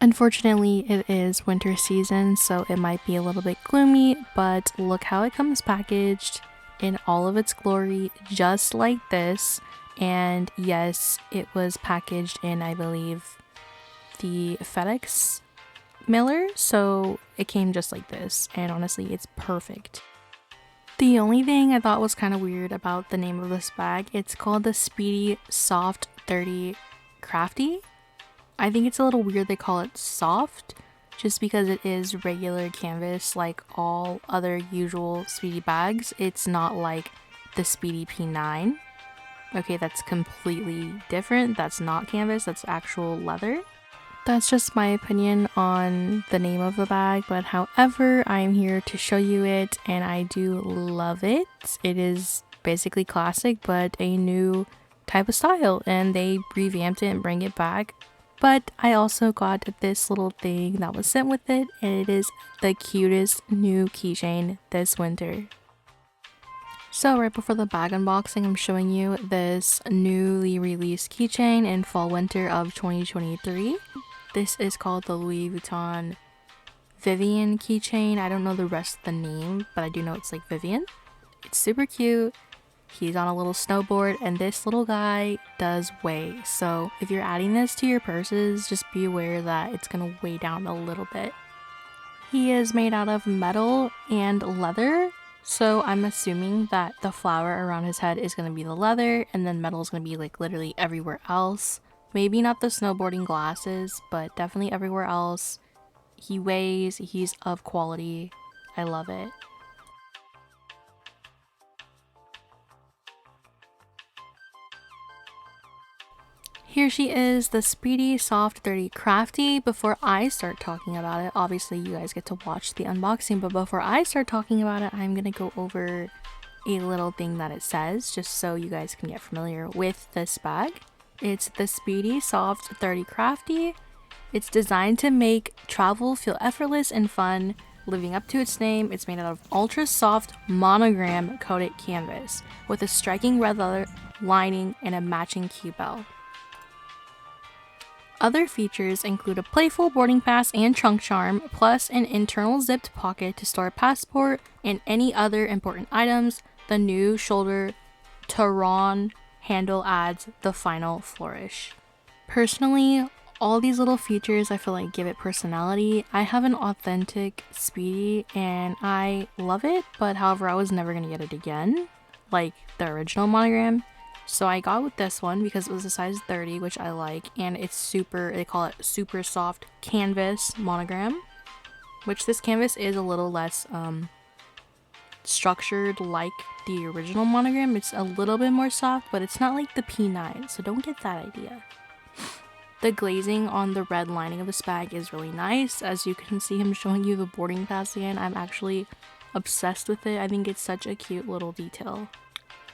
Unfortunately, it is winter season, so it might be a little bit gloomy, but look how it comes packaged in all of its glory, just like this. And yes, it was packaged in, I believe, the FedEx mailer, so it came just like this, and honestly, it's perfect. The only thing I thought was kind of weird about the name of this bag, it's called the Speedy Soft 30 Crafty. I think it's a little weird they call it soft, just because it is regular canvas like all other usual Speedy bags. It's not like the Speedy P9. Okay, that's completely different. That's not canvas, that's actual leather. That's just my opinion on the name of the bag, but however, I'm here to show you it and I do love it. It is basically classic, but a new type of style, and they revamped it and bring it back. But I also got this little thing that was sent with it, and it is the cutest new keychain this winter. So right before the bag unboxing, I'm showing you this newly released keychain in fall winter of 2023. This is called the Louis Vuitton Vivian keychain. I don't know the rest of the name, but I do know it's like Vivian. It's super cute. He's on a little snowboard, and this little guy does weigh. So if you're adding this to your purses, just be aware that it's gonna weigh down a little bit. He is made out of metal and leather, so I'm assuming that the flower around his head is gonna be the leather, and then metal is gonna be like literally everywhere else. Maybe not the snowboarding glasses, but definitely everywhere else. He weighs, he's of quality. I love it. Here she is, the Speedy Soft 30 Crafty. Before I start talking about it, obviously you guys get to watch the unboxing, but before I start talking about it, I'm gonna go over a little thing that it says, just so you guys can get familiar with this bag. It's the Speedy Soft 30 Crafty. It's designed to make travel feel effortless and fun. Living up to its name, it's made out of ultra soft monogram coated canvas with a striking red leather lining and a matching key bell. Other features include a playful boarding pass and trunk charm, plus an internal zipped pocket to store a passport and any other important items. The new shoulder Tehran handle adds the final flourish. Personally, all these little features I feel like give it personality. I have an authentic Speedy and I love it, but however I was never gonna get it again, like the original monogram. So I got with this one because it was a size 30, which I like, and it's super, they call it super soft canvas monogram, which this canvas is a little less structured like the original monogram. It's a little bit more soft, but it's not like the P9, so don't get that idea. The glazing on the red lining of this bag is really nice. As you can see him showing you the boarding pass again, I'm actually obsessed with it. I think it's such a cute little detail.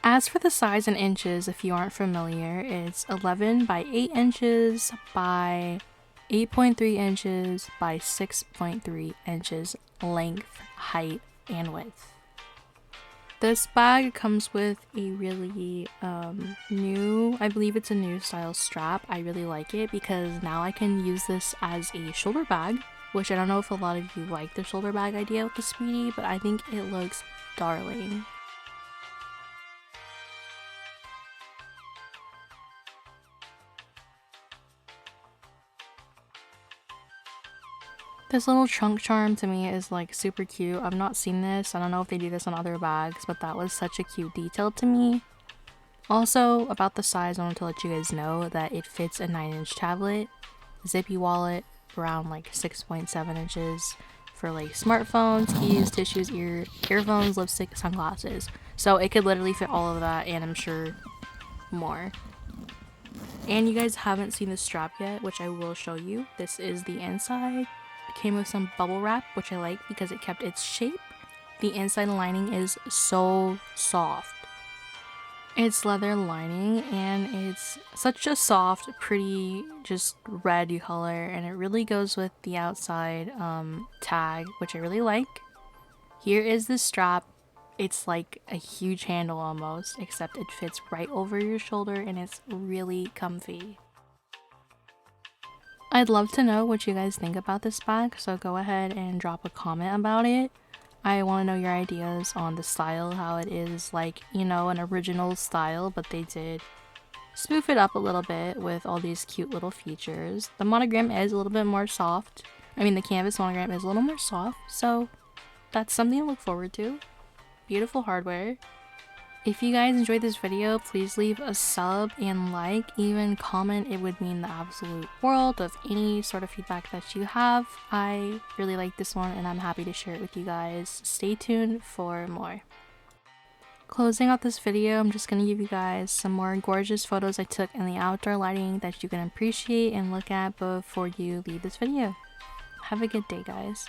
As for the size in inches, if you aren't familiar, it's 11 by 8 inches by 8.3 inches by 6.3 inches length, height, and width. This bag comes with a really new, I believe it's a new style strap. I really like it because now I can use this as a shoulder bag, which I don't know if a lot of you like the shoulder bag idea with the Speedy, but I think it looks darling. This little trunk charm to me is like super cute. I've not seen this. I don't know if they do this on other bags, but that was such a cute detail to me. Also, about the size, I want to let you guys know that it fits a 9-inch tablet, zippy wallet, around like 6.7 inches for like smartphones, keys, tissues, earphones, lipstick, sunglasses. So it could literally fit all of that, and I'm sure more. And you guys haven't seen the strap yet, which I will show you. This is the inside. It came with some bubble wrap, which I like because it kept its shape. The inside lining is so soft. It's leather lining and it's such a soft, pretty, just red color, and it really goes with the outside tag, which I really like. Here is the strap. It's like a huge handle almost, except it fits right over your shoulder and it's really comfy. I'd love to know what you guys think about this bag, so go ahead and drop a comment about it. I want to know your ideas on the style, how it is like, you know, an original style, but they did spoof it up a little bit with all these cute little features. The monogram is a little bit more soft. I mean, the canvas monogram is a little more soft, so that's something to look forward to. Beautiful hardware. If you guys enjoyed this video, please leave a sub and like, even comment. It would mean the absolute world of any sort of feedback that you have. I really like this one and I'm happy to share it with you guys. Stay tuned for more. Closing out this video, I'm just going to give you guys some more gorgeous photos I took in the outdoor lighting that you can appreciate and look at before you leave this video. Have a good day, guys.